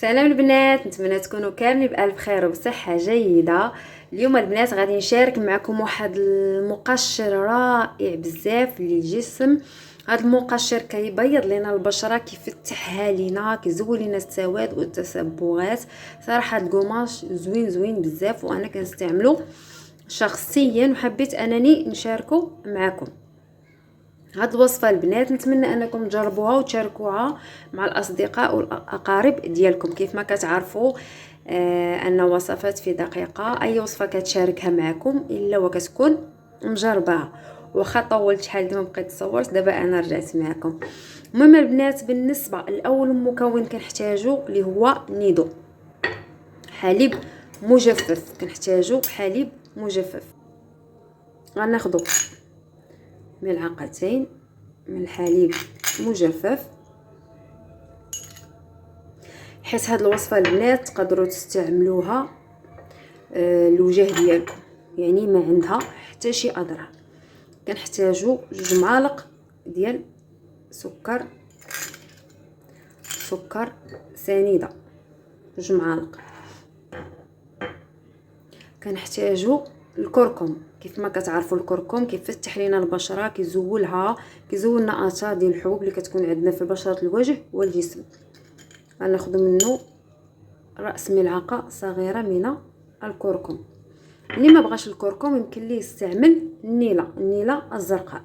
سلام البنات، نتمنى تكونوا كاملين بالف خير وبصحه جيده. اليوم البنات غادي نشارك معكم واحد المقشر رائع بزاف للجسم. هذا المقشر كيبيض لنا البشره، كيفتحها لينا، كيزول لنا السواد والتصبغات. صراحه القماش زوين بزاف وانا كنستعمله شخصيا وحبيت انني نشاركه معكم. هاد الوصفه البنات نتمنى انكم تجربوها وتشاركوها مع الاصدقاء والاقارب ديالكم. كيف ما كتعرفوا ان وصفات في دقيقه، اي وصفه كتشاركها معكم الا وكتكون مجرباها. واخا طولت شحال ما بقيت صورت، دابا انا رجعت معكم. المهم البنات، بالنسبه الاول مكون كنحتاجو اللي هو نيدو، حليب مجفف. كنحتاجو حليب مجفف. غناخذوا ملعقتين من الحليب مجفف. حيت هاد الوصفه البنات تقدروا تستعملوها الوجه ديالكم، يعني ما عندها حتى شي اضرار. كنحتاجوا 2 معالق ديال سكر سنيده، 2 معالق. كنحتاجوا الكركم. كيف ما كتعرفوا الكركم كيفتح لينا البشره، كيزولها، كيزولنا اثار ديال الحبوب اللي كتكون عندنا في بشره الوجه والجسم. غناخذ منه راس ملعقه صغيره من الكركم. اللي ما بغاش الكركم يمكن ليه يستعمل النيله الزرقاء.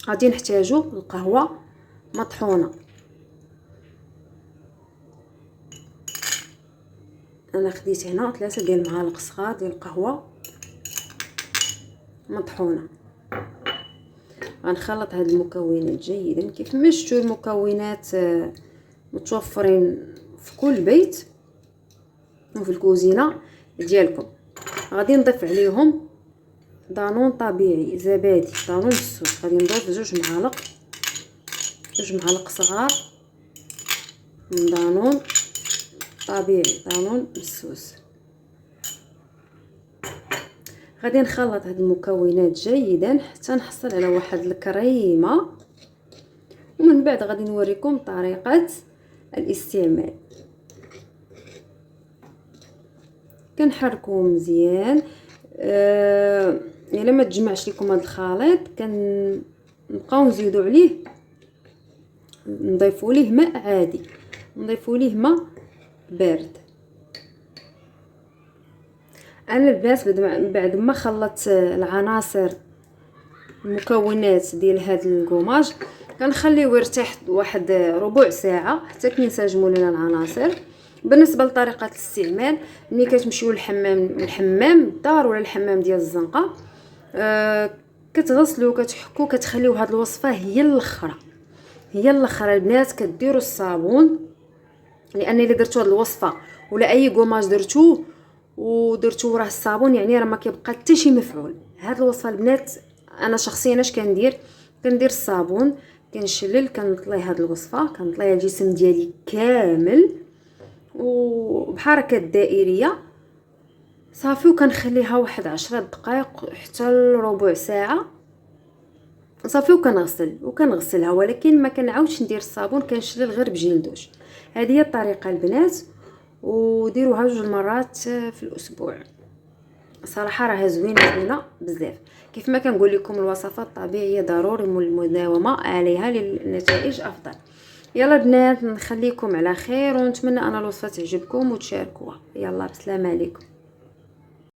غادي نحتاجوا القهوه مطحونه. انا خديت هنا 3 ديال المعالق صغار ديال القهوه مطحونه. غنخلط هاد المكونات جيدا. كيف ما شفتوا المكونات متوفرين في كل بيت وفي الكوزينه ديالكم. غادي نضيف عليهم دانون طبيعي، زبادي دانون بالسوس. غادي نضيف 2 معالق صغار من دانون طبيعي، دانون بالسوس. غادي نخلط هاد المكونات جيدا حتى نحصل على واحد الكريمه، ومن بعد غادي نوريكم طريقه الاستعمال. كنحركوه مزيان. الا ما تجمعش لكم هذا الخليط كنبقاو نزيدوا عليه، نضيفوا ليه ماء عادي، نضيفوا ليه ماء بارد. انا البنات بعد ما خلطت العناصر المكونات ديال هذا القماش كنخليه يرتاح واحد ربع ساعه حتى كينسجموا لنا العناصر. بالنسبه لطريقه الاستعمال، ملي كتمشيو للحمام الدار ولا الحمام ديال الزنقه، كتغسلوا كتحكوا، كتخليو هذه الوصفه هي الاخرى البنات. كديروا الصابون، لان الا درتوا هذه الوصفه ولا اي قماش درتوه ودرتو وراه الصابون، يعني راه ما كيبقى حتى شي مفعول. هاد الوصفه البنات انا شخصيا اش كندير الصابون، كنشلل، كنطلي هاد الوصفه، كنطليها الجسم ديالي كامل وبحركه دائريه صافي، وكنخليها واحد 10 دقائق حتى لربع ساعه صافي، وكنغسلها. ولكن ما كنعاودش ندير الصابون، كنشلل غير بجلدوش. هذه هي الطريقه البنات، وديروها 2 مرات في الاسبوع. صراحه راها زوينه بزاف. كيف ما كنقول لكم الوصفات الطبيعيه ضروري المداومه عليها للنتائج افضل. يلا بنات، نخليكم على خير ونتمنى ان الوصفه تعجبكم وتشاركوها. يلا بسلام عليكم.